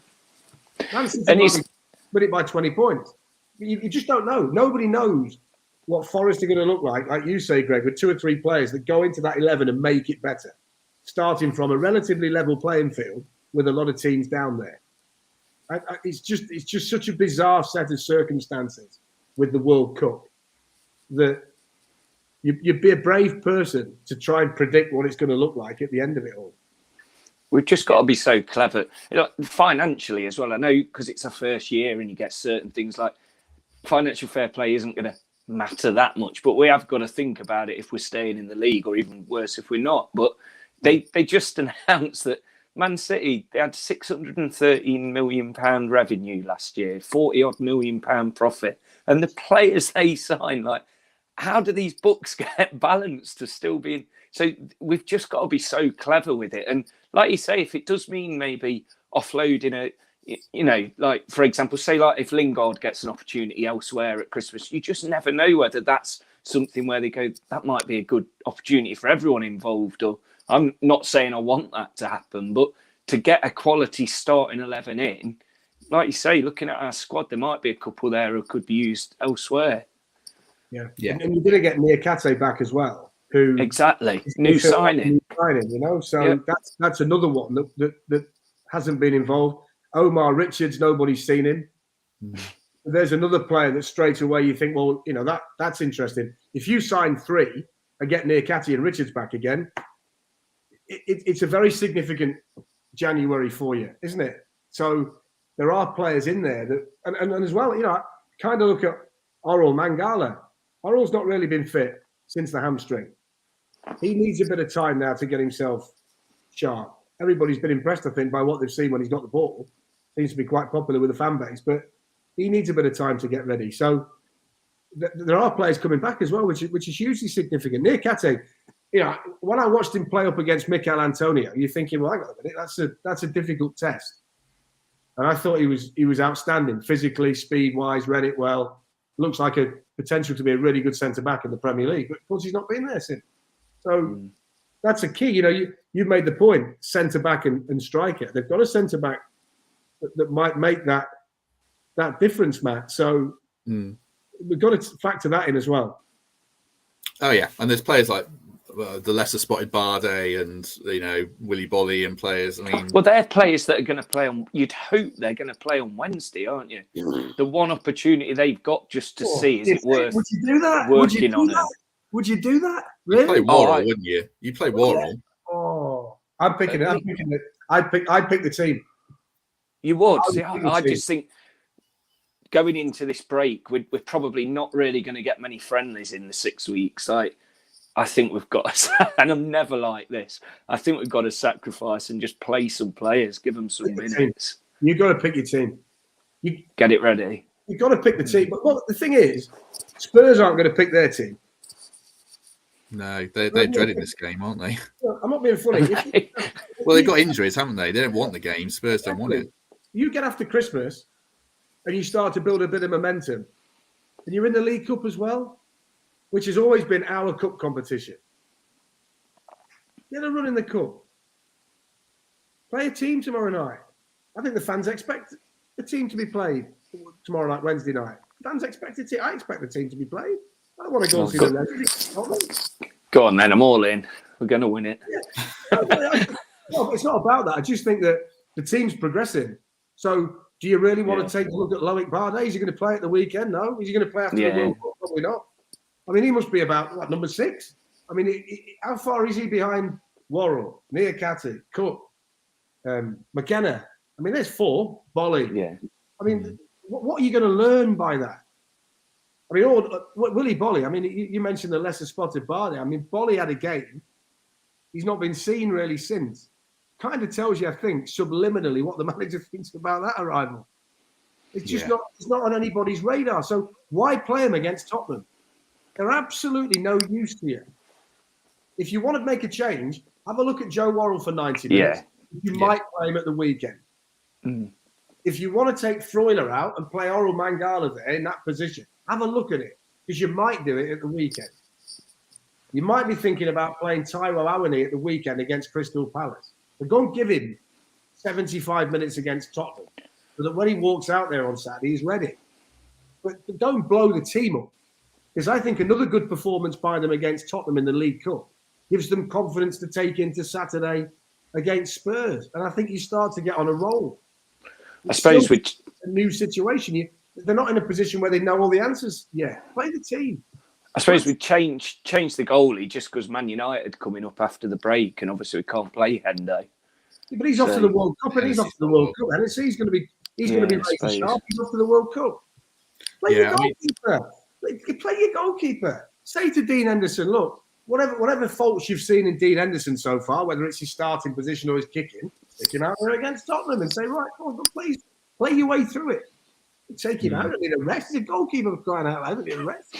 Man City might win it by 20 points. You just don't know. Nobody knows what Forest are going to look like you say, Greg, with 2 or 3 players that go into that 11 and make it better, starting from a relatively level playing field with a lot of teams down there. It's just such a bizarre set of circumstances with the World Cup that you'd be a brave person to try and predict what it's going to look like at the end of it all. We've just got to be so clever, financially as well. I know because it's our first year and you get certain things like financial fair play isn't going to matter that much, but we have got to think about it if we're staying in the league, or even worse if we're not. But they just announced that Man City, they had £613 million revenue last year, 40-odd million pound profit. And the players they sign, how do these books get balanced to still be... So we've just got to be so clever with it. And like you say, if it does mean maybe offloading for example, say if Lingard gets an opportunity elsewhere at Christmas, you just never know whether that's something where they go, that might be a good opportunity for everyone involved. Or I'm not saying I want that to happen, but to get a quality starting 11 in, like you say, looking at our squad, there might be a couple there who could be used elsewhere. Yeah. And you're going to get Niakate back as well. Who exactly new signing, So that's another one that hasn't been involved. Omar Richards, nobody's seen him. There's another player that straight away you think, well, that's interesting. If you sign 3 and get Niakate and Richards back again, it's a very significant January for you, isn't it? So there are players in there that, and as well, I kind of look at Oral Mangala. Oral's not really been fit since the hamstring. He needs a bit of time now to get himself sharp. Everybody's been impressed, I think, by what they've seen when he's got the ball. seems to be quite popular with the fan base, but he needs a bit of time to get ready. So there are players coming back as well, which is hugely significant. Niakate, when I watched him play up against Mikel Antonio, you're thinking, well, hang on a minute, that's a difficult test. And I thought he was outstanding physically, speed-wise, read it well. Looks like a potential to be a really good centre-back in the Premier League. But of course, he's not been there since. So that's a key. You made the point, centre-back and striker. They've got a centre-back that might make that difference, Matt. So we've got to factor that in as well. Oh, yeah. And there's players like the lesser spotted Bardet and, Willy Bolly and players. I mean, well, they're players that are going to play on, you'd hope they're going to play on Wednesday, aren't you? The one opportunity they've got just to see, is it worth would you do that? working on it? Would you do that? Really? You play Worrell, wouldn't you? You play Worrell. Oh, I'm picking it. I'd pick the team. You would. I just think going into this break, we're probably not really going to get many friendlies in the 6 weeks. I think we've got to, and I'm never like this, I think we've got to sacrifice and just play some players, give them some minutes. You've got to pick your team. Get it ready. You've got to pick the team. But the thing is, Spurs aren't going to pick their team. No, they're dreading this game, aren't they? I'm not being funny. Well, they've got injuries, haven't they? They don't want the game. Spurs don't want it. You get after Christmas and you start to build a bit of momentum, and you're in the League Cup as well, which has always been our cup competition. Get a run in the cup. Play a team tomorrow night. I think the fans expect the team to be played tomorrow night, Wednesday night. Fans expect it. I expect the team to be played. I don't want to go and see the Reds. Go on then, I'm all in. We're going to win it. Yeah. No, it's not about that. I just think that the team's progressing. So do you really want to take a look at Loic Bardet? Is he going to play at the weekend? No. Is he going to play after the World Cup? Probably not. I mean, he must be about, number 6? I mean, how far is he behind Worrell, Niakate, Cook, McKenna? I mean, there's 4. Bolly. Yeah. I mean, what are you going to learn by that? I mean, Willy Bolly, I mean, you mentioned the lesser spotted Bardet. I mean, Bolly had a game. He's not been seen really since. Kind of tells you, I think, subliminally what the manager thinks about that arrival. It's just it's not on anybody's radar. So why play him against Tottenham? They're absolutely no use to you. If you want to make a change, have a look at Joe Worrell for 90 minutes. You might play him at the weekend. If you want to take Freuler out and play Oral Mangala there in that position, have a look at it, because you might do it at the weekend. You might be thinking about playing Tyrell Awani at the weekend against Crystal Palace. But go and give him 75 minutes against Tottenham, so that when he walks out there on Saturday, he's ready. But don't blow the team up, because I think another good performance by them against Tottenham in the League Cup gives them confidence to take into Saturday against Spurs. And I think you start to get on a roll. I suppose with a new situation, they're not in a position where they know all the answers yet. Play the team. I suppose we changed the goalie just because Man United coming up after the break, and obviously we can't play Hendo. Yeah, but he's off to the World Cup, and he's off to the World Cup. And he's going to be razor sharp. He's off to the World Cup. Play your goalkeeper. Play your goalkeeper. Say to Dean Henderson, look, whatever faults you've seen in Dean Henderson so far, whether it's his starting position or his kicking, take him out there against Tottenham and say, right, come on, please play your way through it. Take him out. I need a rest. He's a goalkeeper crying out loud. I need a rest.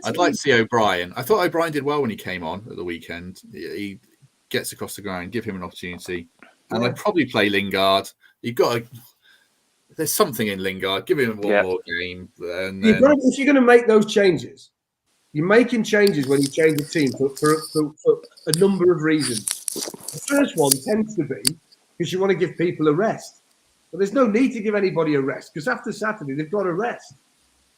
I'd like to see O'Brien. I thought O'Brien did well when he came on at the weekend. He gets across the ground, give him an opportunity. And I'd probably play Lingard. There's something in Lingard. Give him one more game. And then... if you're going to make those changes, you're making changes when you change the team for a number of reasons. The first one tends to be because you want to give people a rest. But there's no need to give anybody a rest, because after Saturday, they've got a rest.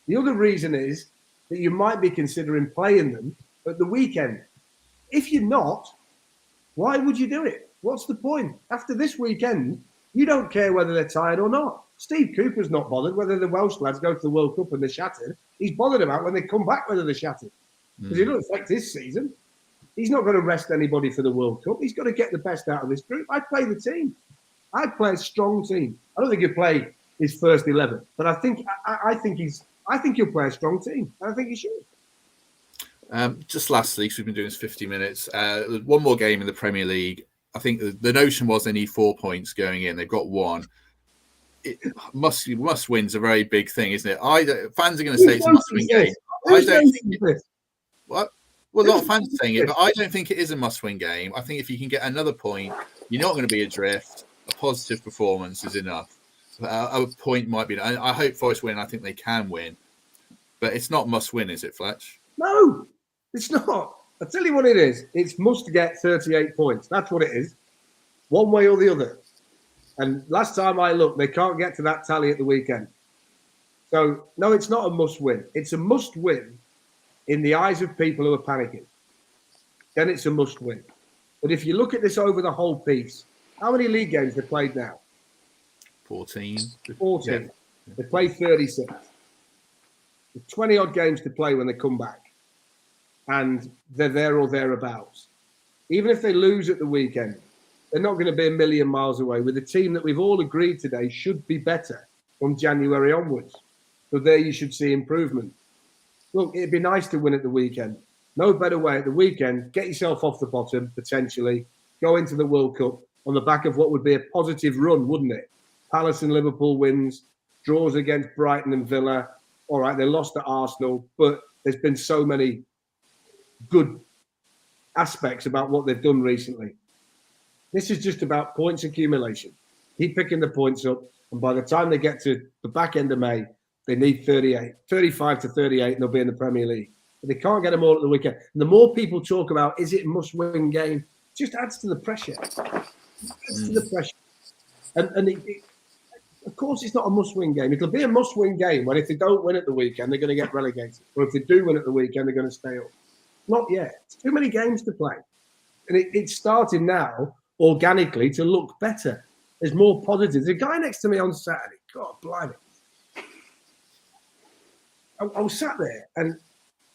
The other reason is that you might be considering playing them at the weekend. If you're not, why would you do it? What's the point? After this weekend, you don't care whether they're tired or not. Steve Cooper's not bothered whether the Welsh lads go to the World Cup and they're shattered. He's bothered about when they come back whether they're shattered. Because it doesn't affect his season. He's not going to rest anybody for the World Cup. He's got to get the best out of this group. I'd play the team. I'd play a strong team. I don't think he'll play his first 11, but I think he'll play a strong team. I think he should. Just lastly, because we've been doing this 50 minutes, one more game in the Premier League. I think the notion was they need 4 points going in. They've got 1. must win's a very big thing, isn't it? Fans are going to say it's a must-win game. I don't think what. Well, a lot of fans are saying it, but I don't think it is a must-win game. I think if you can get another point, you're not going to be adrift. A positive performance is enough. A point might be. I hope Forest win. I think they can win, but it's not must-win, is it, Fletch? No, it's not. I'll tell you what it is. It's must get 38 points. That's what it is, one way or the other. And last time I looked, they can't get to that tally at the weekend. So, no, it's not a must-win. It's a must-win in the eyes of people who are panicking. Then it's a must-win. But if you look at this over the whole piece, how many league games they played now? 14. 14. Yeah. They played 36. There's 20-odd games to play when they come back. And they're there or thereabouts. Even if they lose at the weekend, they're not going to be a million miles away with a team that we've all agreed today should be better from January onwards. So there you should see improvement. Look, it'd be nice to win at the weekend. No better way at the weekend. Get yourself off the bottom, potentially. Go into the World Cup on the back of what would be a positive run, wouldn't it? Palace and Liverpool wins, draws against Brighton and Villa. All right, they lost to Arsenal, but there's been so many good aspects about what they've done recently. This is just about points accumulation. Keep picking the points up, and by the time they get to the back end of May, they need 35 to 38, and they'll be in the Premier League. But they can't get them all at the weekend. And the more people talk about, is it a must-win game, it just adds to the pressure. And of course, it's not a must-win game. It'll be a must-win game when if they don't win at the weekend, they're going to get relegated. Or if they do win at the weekend, they're going to stay up. Not yet. It's too many games to play. And it's starting now organically to look better. There's more positives. The guy next to me on Saturday, God blimey. I was sat there, and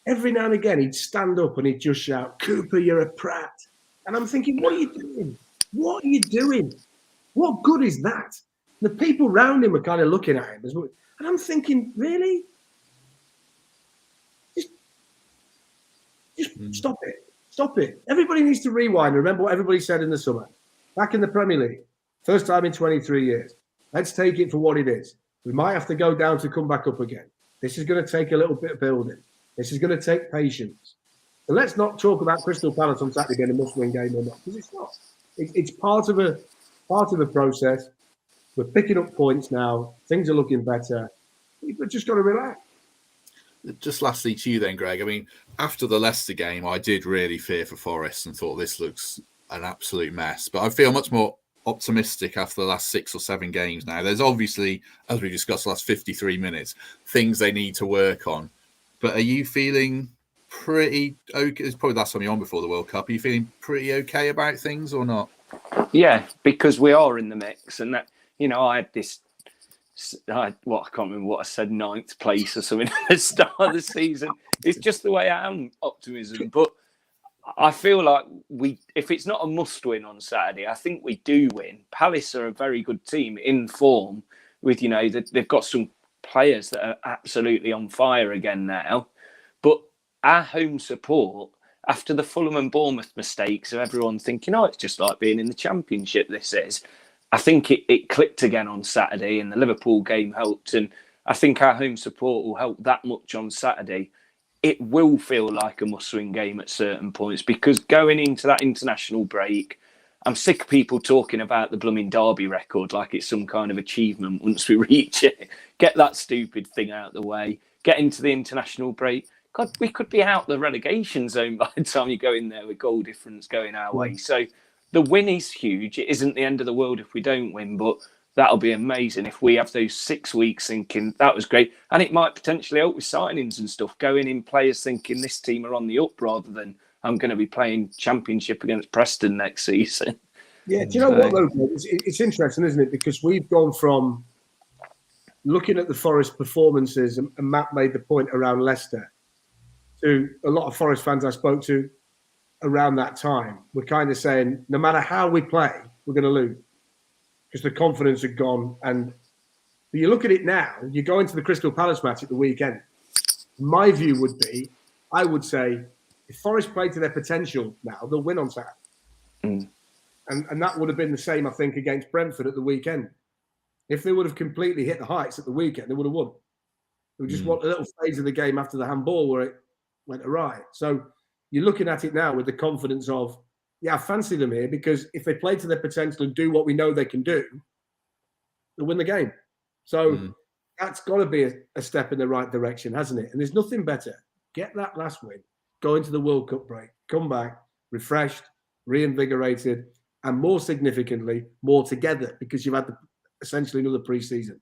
every now and again he'd stand up and he'd just shout, "Cooper, you're a prat." And I'm thinking, what are you doing? What are you doing? What good is that? The people around him are kind of looking at him as well. And I'm thinking, really? Just stop it. Stop it. Everybody needs to rewind. Remember what everybody said in the summer. Back in the Premier League, first time in 23 years. Let's take it for what it is. We might have to go down to come back up again. This is going to take a little bit of building. This is going to take patience. So let's not talk about Crystal Palace on Saturday being a must-win game or not, because it's not. It's part of a process. We're picking up points now. Things are looking better. We've just got to relax. Just lastly to you then, Greg. I mean, after the Leicester game, I did really fear for Forest and thought this looks an absolute mess. But I feel much more optimistic after the last 6 or 7 games now. There's obviously, as we discussed the last 53 minutes, things they need to work on. But are you feeling pretty okay? It's probably the last time you're on before the World Cup. Are you feeling pretty okay about things or not? Yeah, because we are in the mix. And that, I had this, I can't remember what I said, 9th place or something at the start of the season. It's just the way I am, Optimism. But I feel like if it's not a must-win on Saturday, I think we do win. Palace are a very good team in form with, they've got some players that are absolutely on fire again now. But our home support, after the Fulham and Bournemouth mistakes of everyone thinking, it's just like being in the Championship, this is. I think it clicked again on Saturday and the Liverpool game helped. And I think our home support will help that much on Saturday. It will feel like a must-win game at certain points because going into that international break, I'm sick of people talking about the blooming Derby record like it's some kind of achievement once we reach it. Get that stupid thing out of the way. Get into the international break. God, we could be out the relegation zone by the time you go in there with goal difference going our way. So the win is huge. It isn't the end of the world if we don't win, but that'll be amazing if we have those 6 weeks thinking that was great. And it might potentially help with signings and stuff, going in players thinking this team are on the up rather than I'm going to be playing Championship against Preston next season. Yeah, do you know what, though? It's interesting, isn't it? Because we've gone from looking at the Forest performances, and Matt made the point around Leicester, to a lot of Forest fans I spoke to around that time. We're kind of saying, no matter how we play, we're going to lose. Because the confidence had gone. And you look at it now, you go into the Crystal Palace match at the weekend. My view would be, I would say, if Forest play to their potential now, they'll win on Saturday. And that would have been the same, I think, against Brentford at the weekend. If they would have completely hit the heights at the weekend, they would have won. We just want a little phase of the game after the handball where it went awry. So you're looking at it now with the confidence of, yeah, I fancy them here because if they play to their potential and do what we know they can do, they'll win the game. So that's got to be a step in the right direction, hasn't it? And there's nothing better. Get that last win, go into the World Cup break, come back, refreshed, reinvigorated, and more significantly, more together because you've had essentially another pre-season.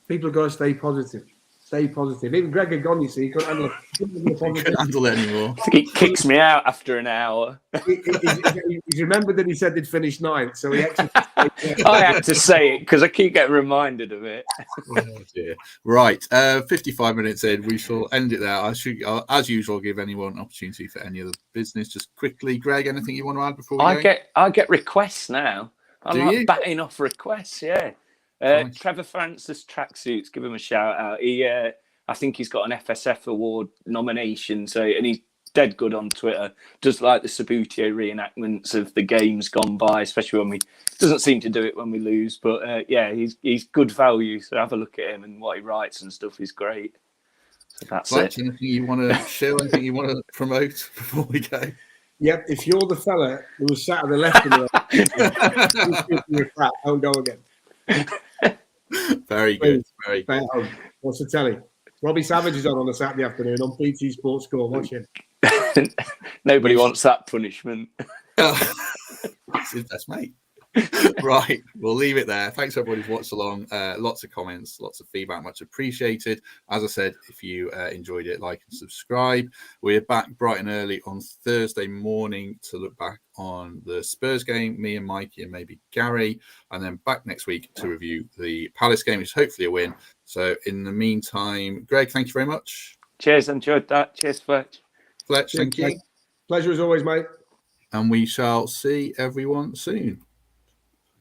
People have got to stay positive. Stay positive. Even Greg had gone, you see, he couldn't handle it. Couldn't handle it anymore. I think it kicks me out after an hour. He's remembered that he said they'd finish ninth, so he actually... I had to say it because I keep getting reminded of it. Oh dear. Right, 55 minutes in, we shall end it there. I should, as usual, give anyone an opportunity for any other business. Just quickly, Greg, anything you want to add before we go? I get requests now. I'm like batting off requests, yeah. Nice. Trevor Francis Tracksuits, give him a shout out. I think he's got an FSF award nomination, and he's dead good on Twitter. Does like the Sabutio reenactments of the games gone by, especially when doesn't seem to do it when we lose. But yeah, he's good value. So have a look at him, and what he writes and stuff is great. So that's Fletcher, it. anything you want to share? Anything you want to promote before we go? Yep, if you're the fella who was sat at the left of the right, don't go again. Very good. Very good. What's the telly? Robbie Savage is on a Saturday afternoon on PT Sports Score. Watch him. Nobody wants that punishment. That's his best mate. Right, we'll leave it there. Thanks everybody who's watched along. Lots of comments, lots of feedback, much appreciated. As I said, if you enjoyed it, like and subscribe. We're back bright and early on Thursday morning to look back on the Spurs game, me and Mikey and maybe Gary, and then back next week to review the Palace game, which is hopefully a win. So in the meantime, Greg, thank you very much. Cheers, enjoyed that. Cheers, Fletch. Fletch, thank you. Pleasure as always, mate. And we shall see everyone soon.